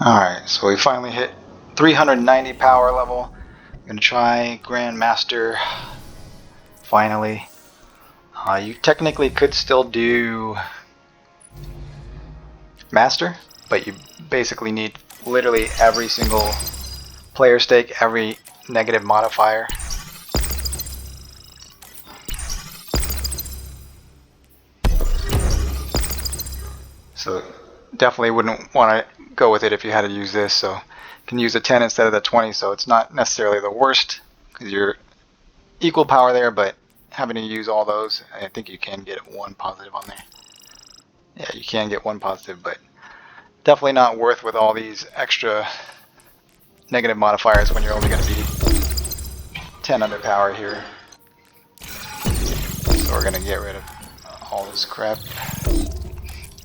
Alright, so we finally hit 390 power level. I'm gonna try Grandmaster finally. You technically could still do Master, but you basically need literally every single player stake, every negative modifier. So definitely wouldn't want to go with it if you had to use this. So you can use a 10 instead of the 20, so it's not necessarily the worst because you're equal power there, but having to use all those, I think you can get one positive on there. Yeah, you can get one positive, but definitely not worth with all these extra negative modifiers when you're only going to be 10 under power here. So we're going to get rid of all this crap.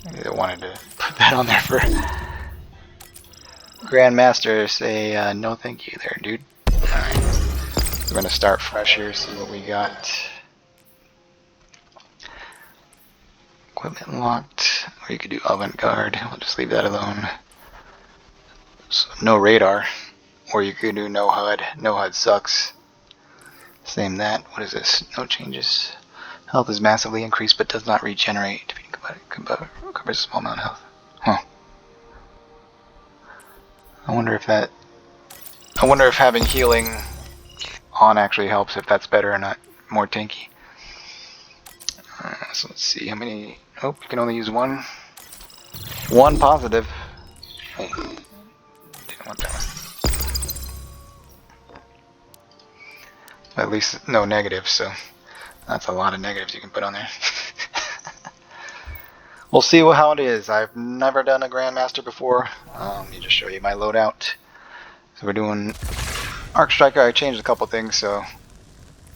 Maybe they wanted to put that on there for Grandmaster. Say no thank you there, dude. Alright, we're going to start fresh here, see what we got. Equipment locked, or you could do avant-garde. We'll just leave that alone. So no radar, or you could do no HUD. No HUD sucks. Same that. What is this? No changes. Health is massively increased but does not regenerate. Covers a small amount of health. Huh. I wonder if having healing on actually helps, if that's better or not. More tanky. So let's see how many. Oh, you can only use one. One positive. Hey, didn't want that one. At least no negatives, so that's a lot of negatives you can put on there. We'll see how it is. I've never done a Grandmaster before. Let me just show you my loadout. So we're doing Arc Striker. I changed a couple things. So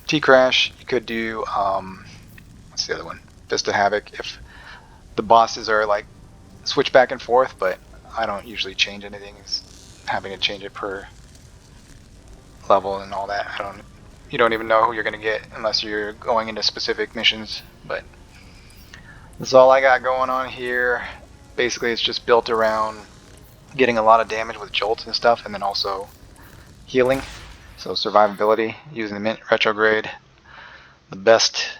T-Crash, you could do, what's the other one? Fist of Havoc. If the bosses are like switch back and forth, but I don't usually change anything. It's having to change it per level and all that. You don't even know who you're gonna get unless you're going into specific missions. But that's all I got going on here. Basically, it's just built around getting a lot of damage with jolts and stuff, and then also healing. So survivability, using the Mint Retrograde, the best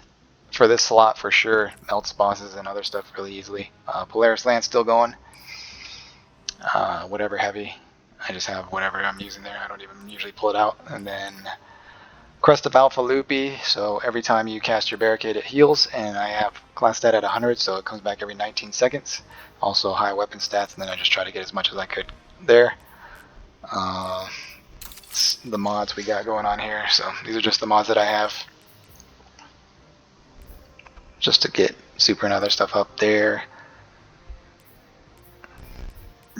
for this slot for sure. Melts bosses and other stuff really easily. Polaris Lance still going. Whatever heavy, I just have whatever I'm using there. I don't even usually pull it out. And then Crest of Alpha Loopy, so every time you cast your barricade it heals, and I have class stat at 100, so it comes back every 19 seconds. Also high weapon stats, and then I just try to get as much as I could there. The mods we got going on here, so these are just the mods that I have. Just to get super and other stuff up there.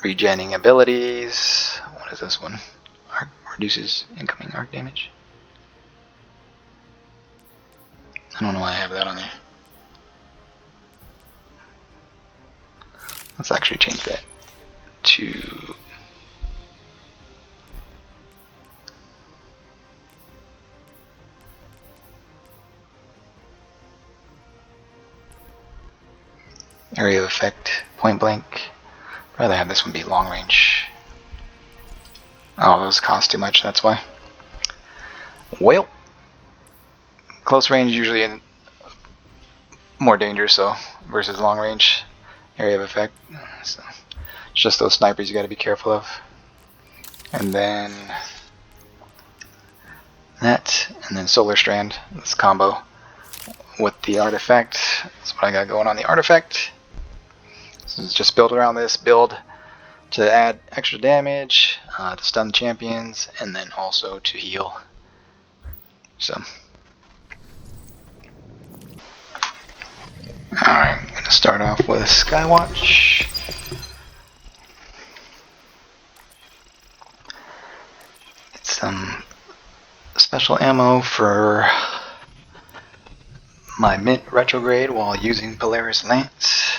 Regenning abilities. What is this one? Arc reduces incoming arc damage. I don't know why I have that on there. Let's actually change that to area of effect, point blank. I'd rather have this one be long range. Oh, those cost too much, that's why. Well, close range usually more dangerous, so versus long range area of effect. So it's just those snipers you got to be careful of. And then that, and then Solar Strand. This combo with the artifact. That's what I got going on the artifact. So it's just built around this build to add extra damage, to stun champions, and then also to heal. So. Alright, I'm going to start off with Skywatch. It's some special ammo for my Mint Retrograde while using Polaris Lance.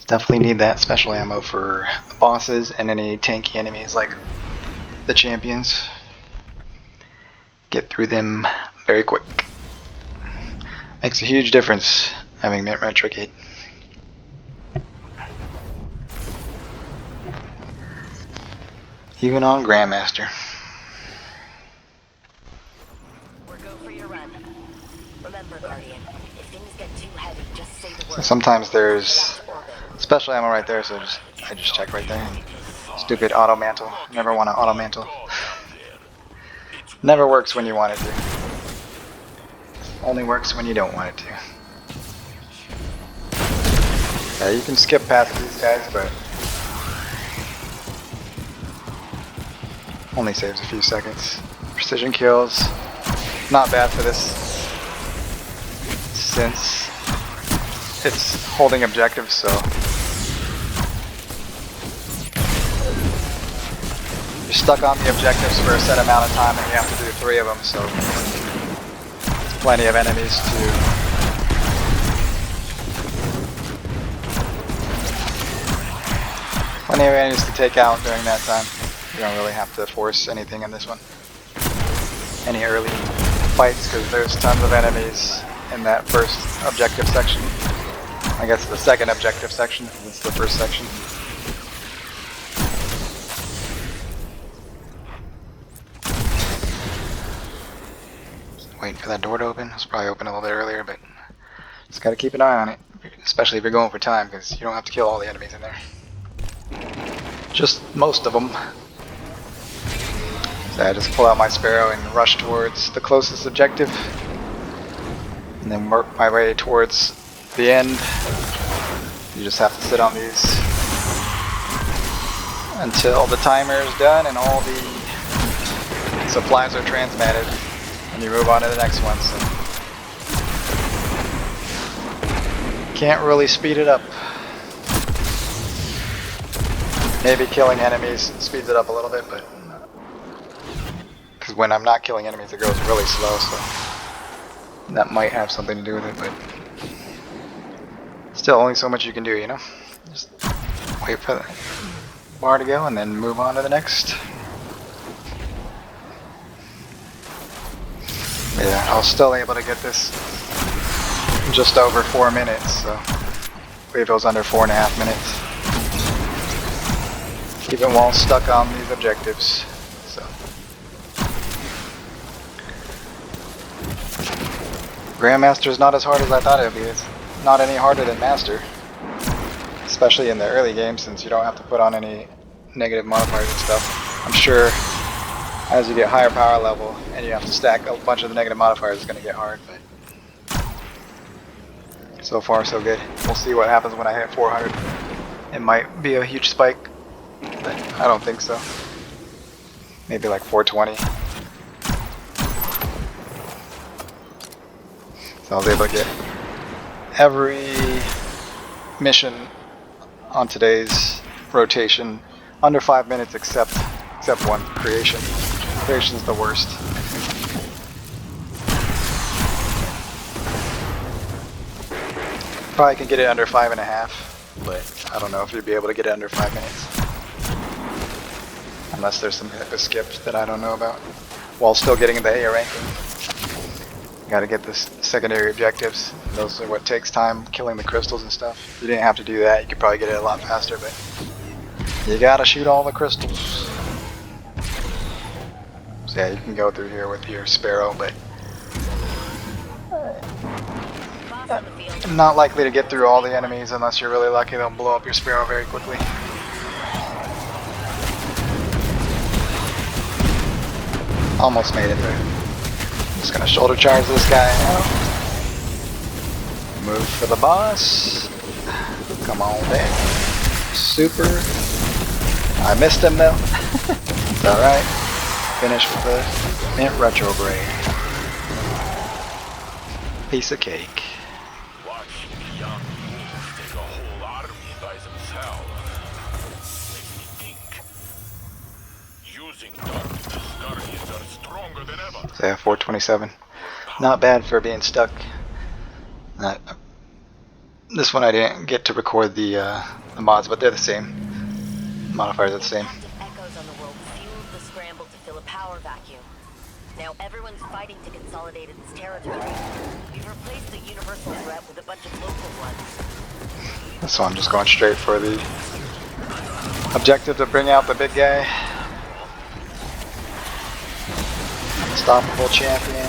Definitely need that special ammo for the bosses and any tanky enemies like the champions. Get through them very quick. Makes a huge difference having Mint Retrograde. Even on Grandmaster. We're go for your run. Remember, Guardian, if things get too heavy, just say the word. So sometimes there's special ammo right there, so I just check right there. Stupid auto mantle. Never want to auto mantle. Never works when you want it to. Only works when you don't want it to. Yeah, you can skip past these guys, but only saves a few seconds. Precision kills. Not bad for this, since it's holding objectives, so you're stuck on the objectives for a set amount of time and you have to do 3 of them, so there's plenty of enemies to take out during that time. You don't really have to force anything in this one. Any early fights, because there's tons of enemies in that first objective section. I guess the second objective section, it's the first section. Waiting for that door to open. It's probably open a little bit earlier, but just gotta keep an eye on it, especially if you're going for time, because you don't have to kill all the enemies in there. Just most of them. So I just pull out my Sparrow and rush towards the closest objective, and then work my way towards the end. You just have to sit on these until the timer is done and all the supplies are transmitted, and you move on to the next one. So can't really speed it up. Maybe killing enemies speeds it up a little bit, but because when I'm not killing enemies it goes really slow, so that might have something to do with it, but still only so much you can do, you know? Just wait for the bar to go and then move on to the next. Yeah, I was still able to get this in just over 4 minutes, so I believe it was under 4.5 minutes. Even while stuck on these objectives. So Grandmaster is not as hard as I thought it would be. It's not any harder than Master, especially in the early game, since you don't have to put on any negative modifiers and stuff. I'm sure as you get higher power level and you have to stack a bunch of the negative modifiers, it's going to get hard, but so far so good. We'll see what happens when I hit 400. It might be a huge spike, but I don't think so. Maybe like 420. So I was able to get every mission on today's rotation under 5 minutes except one, Creation. Creation's the worst. Probably can get it under 5.5, but I don't know if you'd be able to get it under 5 minutes. Unless there's some type of skip that I don't know about. While still getting the A ranking. Gotta get the secondary objectives. Those are what takes time, killing the crystals and stuff. If you didn't have to do that, you could probably get it a lot faster, but you gotta shoot all the crystals. So yeah, you can go through here with your Sparrow, but I'm not likely to get through all the enemies unless you're really lucky. They'll blow up your Sparrow very quickly. Almost made it there. Just gonna shoulder charge this guy out. Move for the boss. Come on back. Super. I missed him though. It's alright. Finish with the mint retrograde. Piece of cake. Watching the young wolves take a whole army by themselves makes me think. Using darkness, guardians are stronger than ever. So yeah, 427. Not bad for being stuck. This one I didn't get to record the mods, but they're the same. Modifiers are the same. Echoes on the world fueled the scramble to fill a power vacuum. Now everyone's fighting to consolidate its territory. We've replaced the universal threat with a bunch of local ones. So I'm just going straight for the objective to bring out the big guy. Unstoppable champion.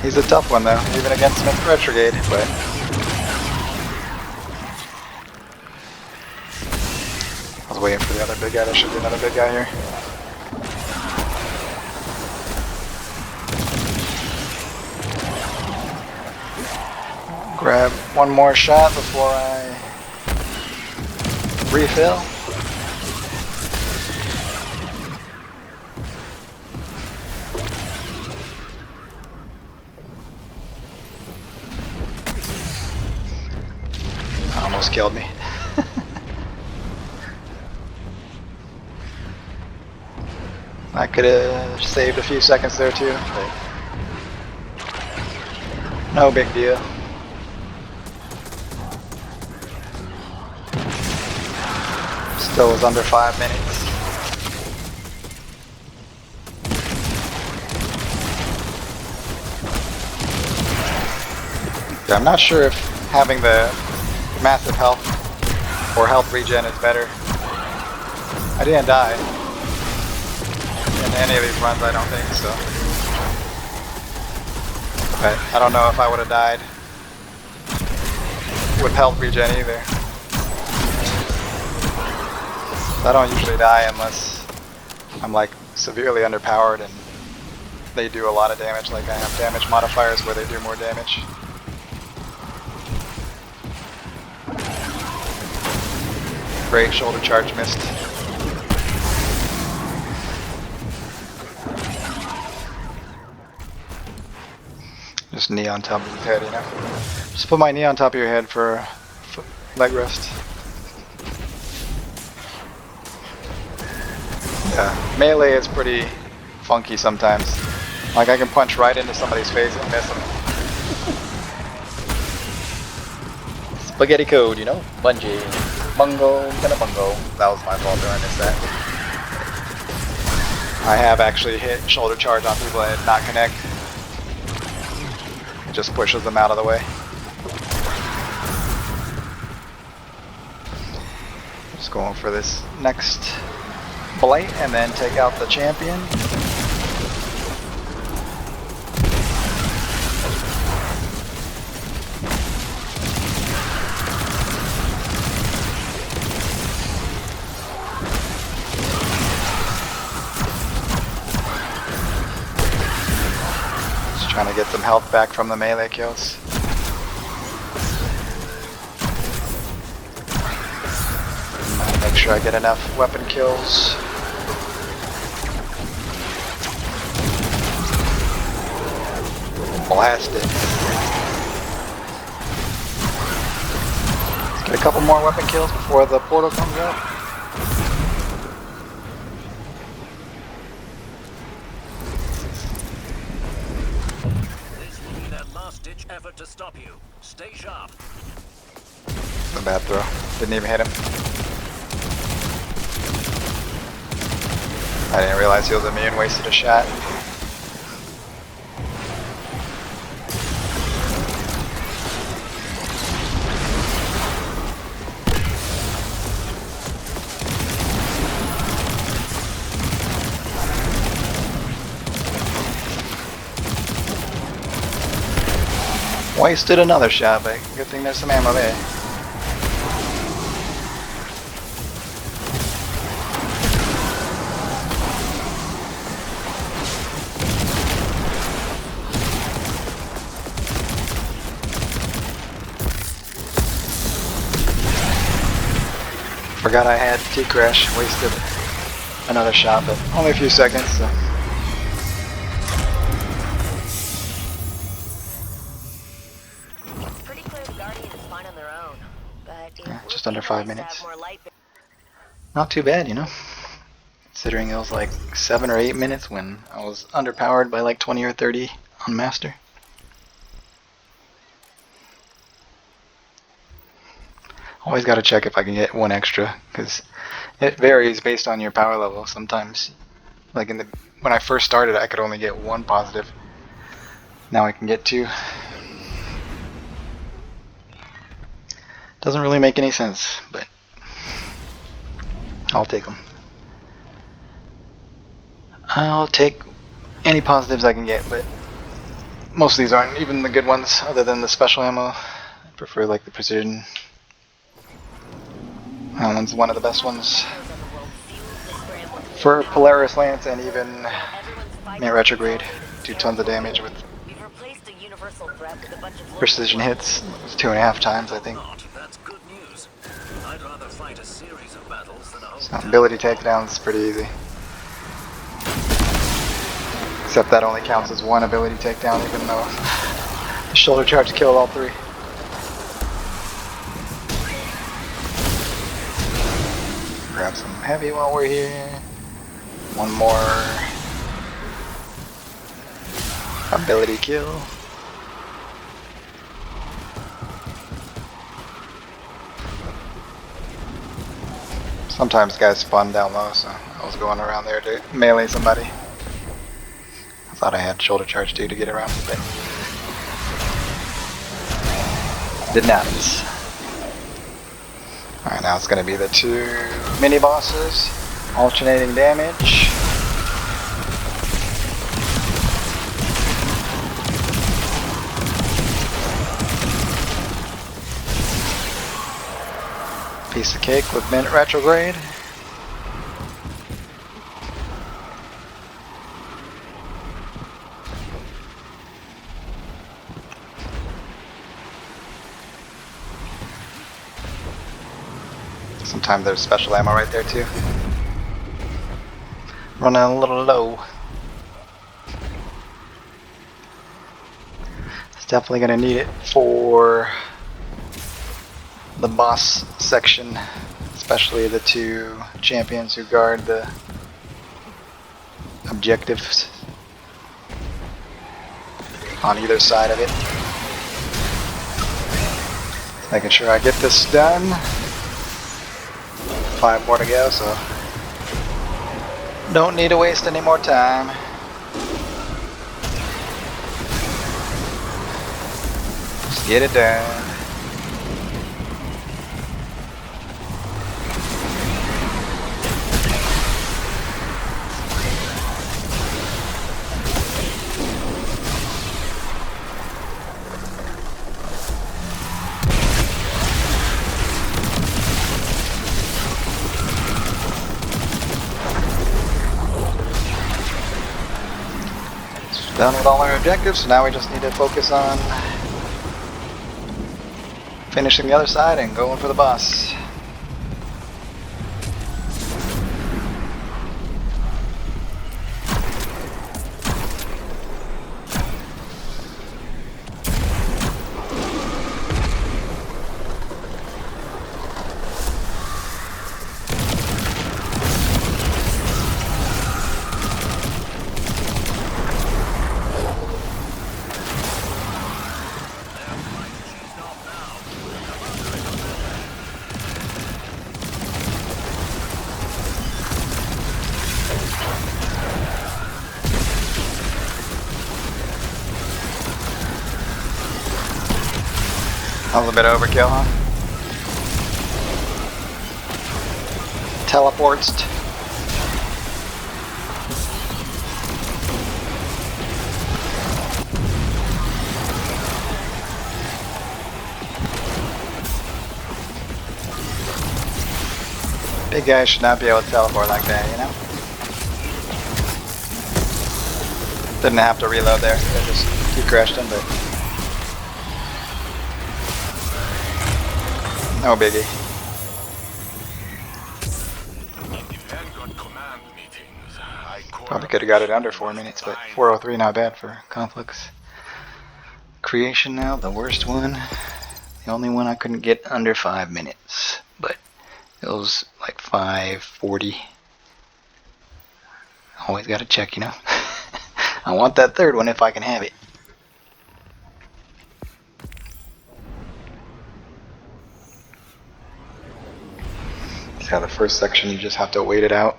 He's a tough one though, even against Smith Retrograde, but I was waiting for the other big guy. There should be another big guy here. Grab one more shot before I refill. Almost killed me. I could have saved a few seconds there too, but no big deal. Still was under 5 minutes. Yeah, I'm not sure if having the massive health or health regen is better. I didn't die in any of these runs, I don't think so. But I don't know if I would have died with health regen either. I don't usually die unless I'm like severely underpowered and they do a lot of damage, like I have damage modifiers where they do more damage. Great, shoulder charge missed. Just knee on top of your head, you know? Just put my knee on top of your head for leg rest. Yeah, melee is pretty funky sometimes. Like I can punch right into somebody's face and miss them. Spaghetti code, you know? Bungee. Bungo, gonna bungo. That was my fault there, I missed that. I have actually hit shoulder charge on people and not connect. It just pushes them out of the way. Just going for this next blight and then take out the champion. Just trying to get some health back from the melee kills. Make sure I get enough weapon kills. Blast it. Let's get a couple more weapon kills before the portal comes up. This will be their last-ditch effort to stop you. Stay sharp. A bad throw. Didn't even hit him. I didn't realize he was immune, wasted a shot. Wasted another shot, but good thing there's some ammo there. Forgot I had T-Crash, wasted another shot, but only a few seconds, so. It's pretty clear the Guardian is fine on their own, but Yeah, it just would under be 5 nice to minutes. have more light. Not too bad, you know? Considering it was like 7 or 8 minutes when I was underpowered by like 20 or 30 on Master. Always gotta check if I can get one extra, because it varies based on your power level. Sometimes, like when I first started, I could only get one positive. Now I can get 2. Doesn't really make any sense, but I'll take them. I'll take any positives I can get, but most of these aren't even the good ones, other than the special ammo. I prefer like the precision. That one's one of the best ones. For Polaris Lance and even Mint Retrograde, do tons of damage with precision hits. It's 2.5 times, I think. That's good news. I'd rather fight a series of battles than a whole So ability takedowns is pretty easy. Except that only counts as one ability takedown, even though the shoulder charge killed all 3. Grab some heavy while we're here. One more ability kill. Sometimes guys spawn down low, so I was going around there to melee somebody. I thought I had shoulder charge too to get around, but did not. Alright, now it's going to be the 2 mini bosses, alternating damage. Piece of cake with Mint Retrograde. Sometimes there's special ammo right there too. Running a little low. It's definitely going to need it for the boss section, especially the 2 champions who guard the objectives on either side of it. Making sure I get this done. 5 more to go, so don't need to waste any more time. Just get it done. Done with all our objectives, so now we just need to focus on finishing the other side and going for the boss. That was a bit overkill, huh? Teleports. Big guys should not be able to teleport like that, you know? Didn't have to reload there. I just crashed him, but no biggie. Probably could have got it under 4 minutes, but 4:03 not bad for Conflux. Creation now, the worst one. The only one I couldn't get under 5 minutes, but it was like 5:40. Always gotta check, you know. I want that 3rd one if I can have it. Yeah, the first section you just have to wait it out.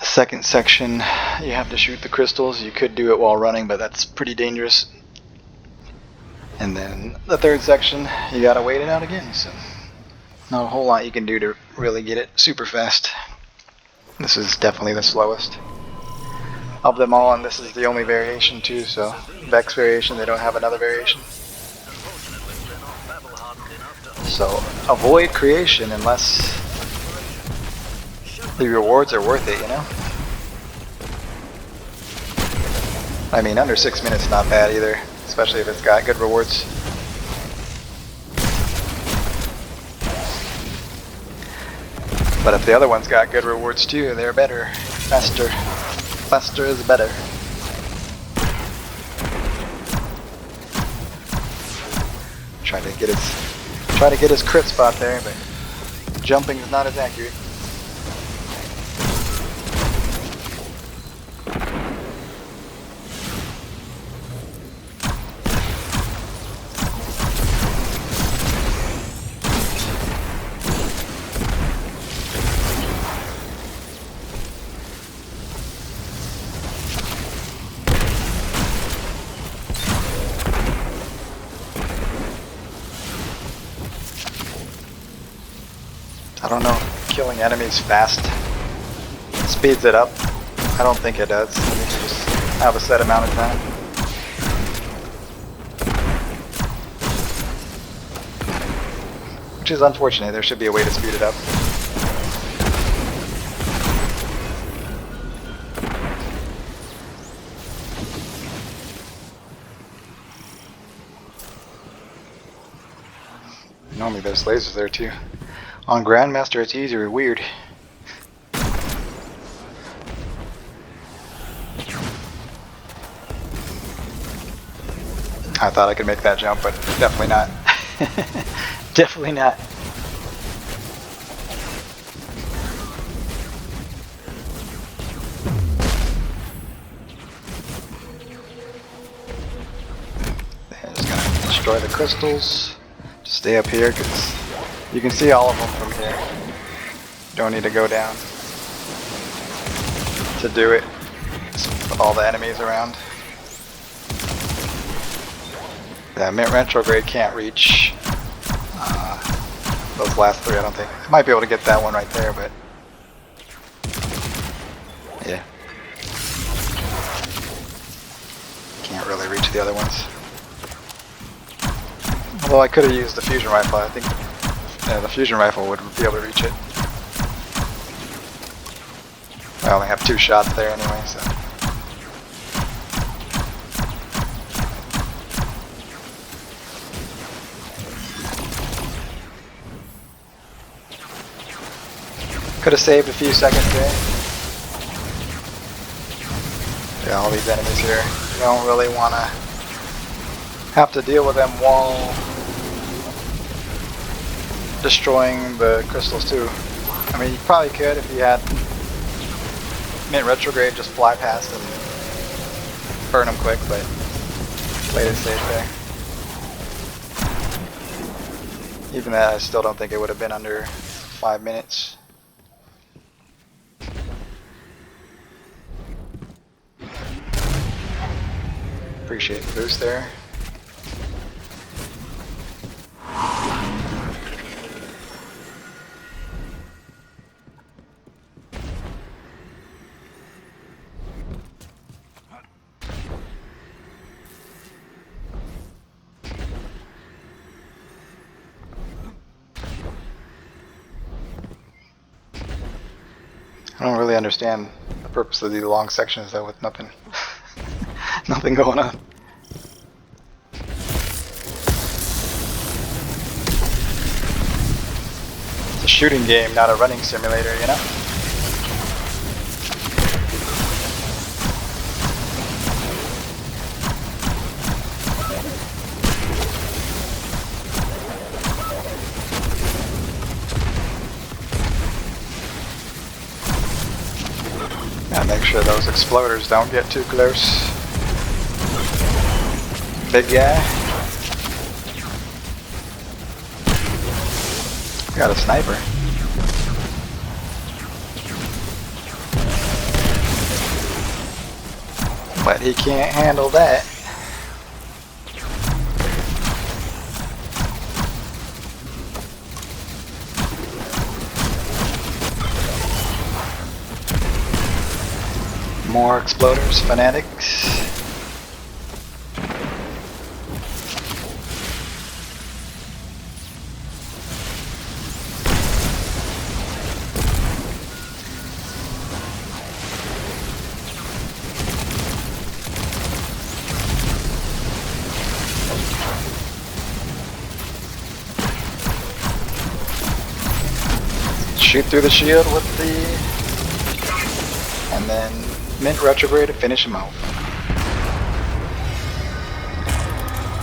The second section you have to shoot the crystals. You could do it while running, but that's pretty dangerous. And then the third section, you gotta wait it out again. So not a whole lot you can do to really get it super fast. This is definitely the slowest of them all, and this is the only variation too. So Vex variation, they don't have another variation. So avoid creation unless the rewards are worth it, you know? I mean, under 6 minutes not bad either, especially if it's got good rewards. But if the other one's got good rewards too, they're better. Faster. Faster is better. Try to get his crit spot there, but jumping is not as accurate. I don't know if killing enemies fast speeds it up. I don't think it does. You just have a set amount of time. Which is unfortunate. There should be a way to speed it up. Normally there's lasers there too. On Grandmaster it's easier, weird. I thought I could make that jump, but definitely not. Definitely not. I'm just gonna destroy the crystals. Just stay up here because you can see all of them from here. Don't need to go down to do it. Just put all the enemies around. Yeah, Mint Retrograde can't reach those last three, I don't think. I might be able to get that one right there, but yeah. Can't really reach the other ones. Although I could have used the fusion rifle, I think the fusion rifle would be able to reach it. I only have 2 shots there anyway, so. Could have saved a few seconds there. Yeah, all these enemies here. You don't really want to have to deal with them while destroying the crystals too. I mean, you probably could if you had Mint Retrograde, just fly past and burn them quick, but played it safe there. Even that, I still don't think it would have been under 5 minutes. Appreciate the boost there. I don't really understand the purpose of these long sections though, with nothing nothing going on. It's a shooting game, not a running simulator, you know? Gotta make sure those exploders don't get too close. Big guy. Got a sniper. But he can't handle that. more exploders, fanatics. Shoot through the shield with the, and then mint retrograde to finish him off.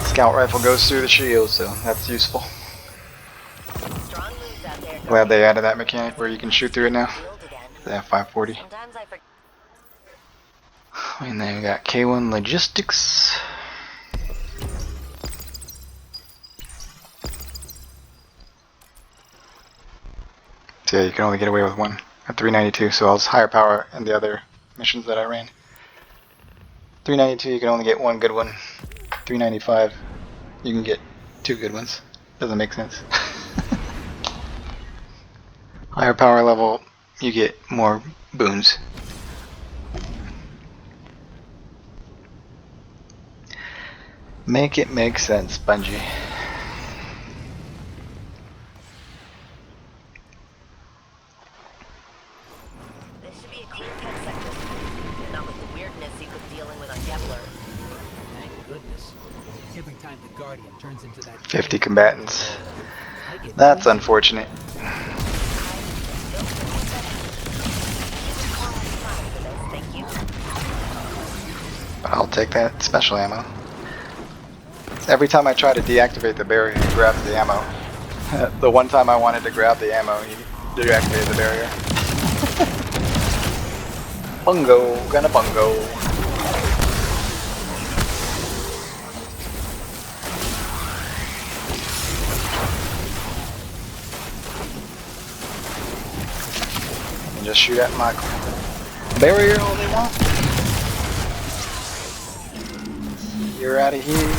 Scout rifle goes through the shield, so that's useful. Strong moves out there. Glad they added that mechanic where you can shoot through it now. Shield again. They have 540. Sometimes I forget. And then we got K1 Logistics. So yeah, you can only get away with one at 392, so I was higher power in the other missions that I ran. 392, you can only get one good one. 395, you can get two good ones. Doesn't make sense. Higher power level, you get more boons. Make it make sense, Bungie. This should be a clear-cut sector. Not with the weirdness you've been dealing with on Kepler. Thank goodness. Every time the Guardian turns into that 50 combatants. I get That's unfortunate. Thank you. But I'll take that special ammo. Every time I try to deactivate the barrier, he grabs the ammo. The one time I wanted to grab the ammo, he deactivated the barrier. Bungo, gonna bungo. And just shoot at my barrier all they want. You're out of here.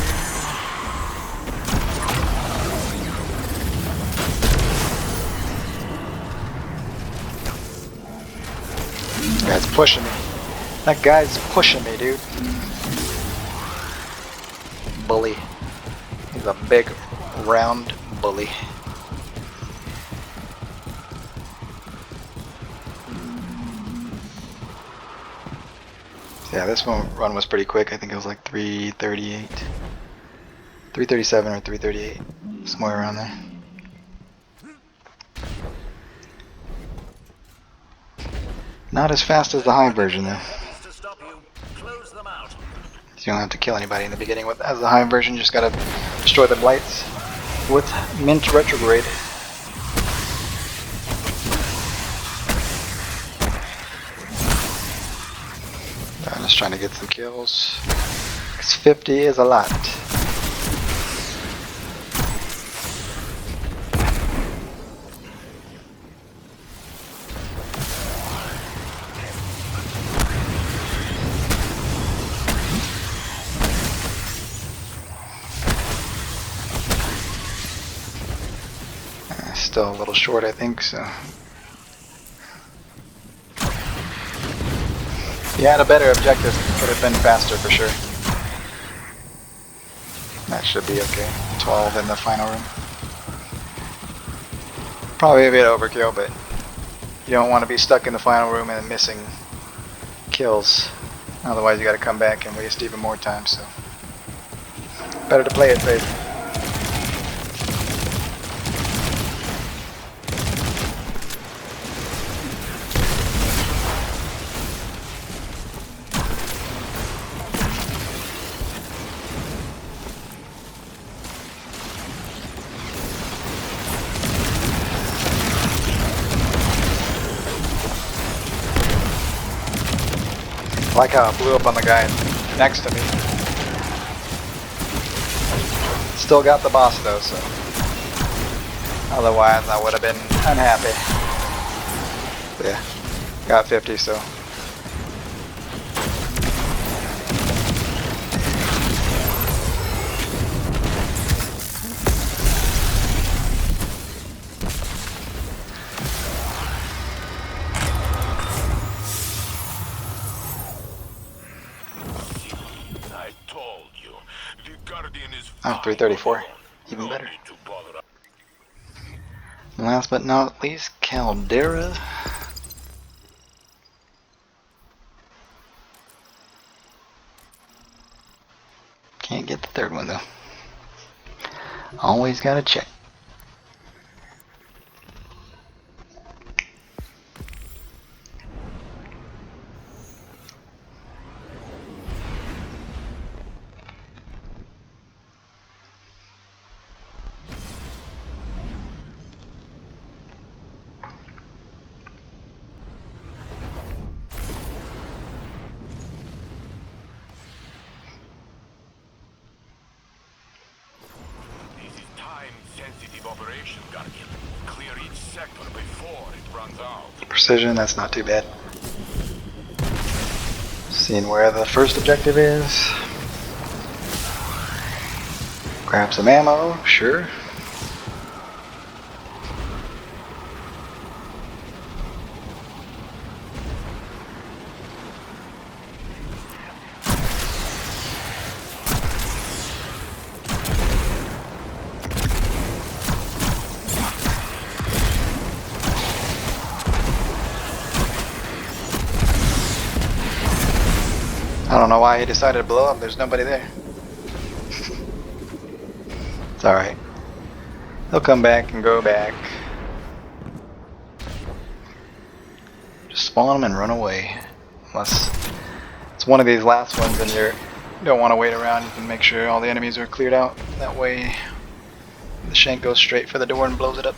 That guy's pushing me. That guy's pushing me, dude. Bully. He's a big, round bully. Yeah, this one run was pretty quick. I think it was like 338. 337 or 338. Somewhere around there. Not as fast as the high version though. To stop you, close them out. You don't have to kill anybody in the beginning with as the high version, you just gotta destroy the blights with mint retrograde. I'm just trying to get some kills. 'Cause 50 is a lot. Still a little short, I think, so. If you had a better objective, it could have been faster for sure. That should be okay. 12 in the final room. Probably a bit overkill, but you don't want to be stuck in the final room and missing kills. Otherwise you gotta come back and waste even more time, so. Better to play it safe. I like how it blew up on the guy next to me. Still got the boss though, so otherwise I would have been unhappy. But yeah, got 50, so. told you. The Guardian is Oh, fine 334. on its own. Even No better. need to bother. Last but not least, Caldera. Can't get the third one though. Always gotta check. This is time-sensitive operation, Guardian. Clear each sector before it runs out. Precision, that's not too bad. Seeing where the first objective is. Grab some ammo, sure. I don't know why he decided to blow up, there's nobody there. It's alright. He'll come back and go back. Just spawn him and run away. Unless it's one of these last ones and you don't want to wait around, you can make sure all the enemies are cleared out. That way the shank goes straight for the door and blows it up.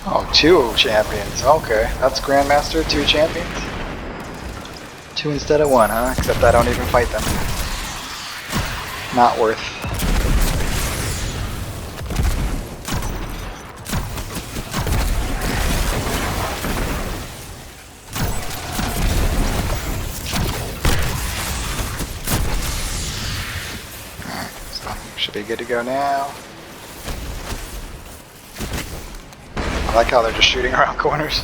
Oh, 2 champions. Okay, that's Grandmaster, 2 champions. 2 instead of 1, huh? Except I don't even fight them. Not worth. Alright, so should be good to go now. I like how they're just shooting around corners.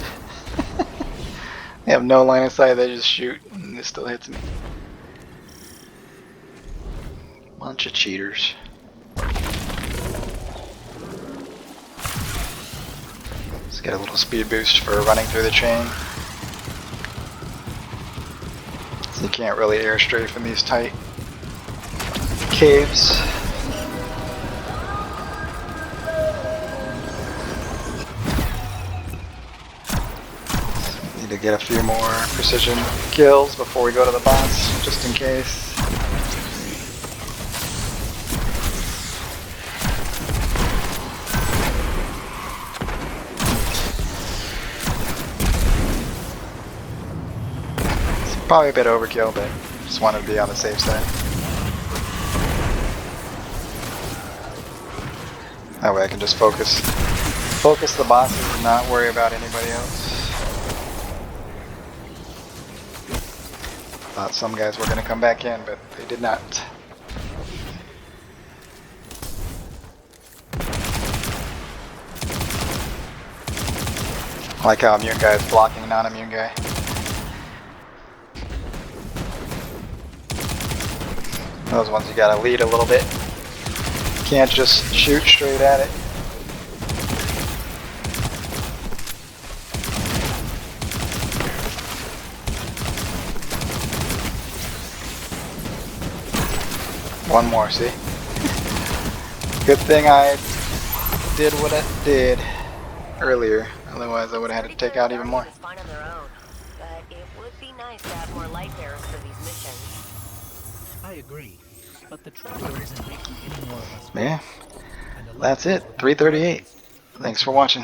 They have no line of sight, they just shoot and it still hits me. Bunch of cheaters. Let's get a little speed boost for running through the chain. So you can't really air strafe in these tight caves. Need to get a few more precision kills before we go to the boss, just in case. It's probably a bit overkill, but just wanted to be on the safe side. That way I can just focus the bosses and not worry about anybody else. Thought some guys were going to come back in, but they did not. I like how immune guy is blocking non-immune guy. Those ones you gotta lead a little bit. Can't just shoot straight at it. One more, see? Good thing I did what I did earlier. Otherwise I would have had to take out even more. Fine on their own, but it would be nice to have more light bearers for these missions. I agree, but the Traveler isn't making any more of us. Yeah, that's it. 338. Thanks for watching.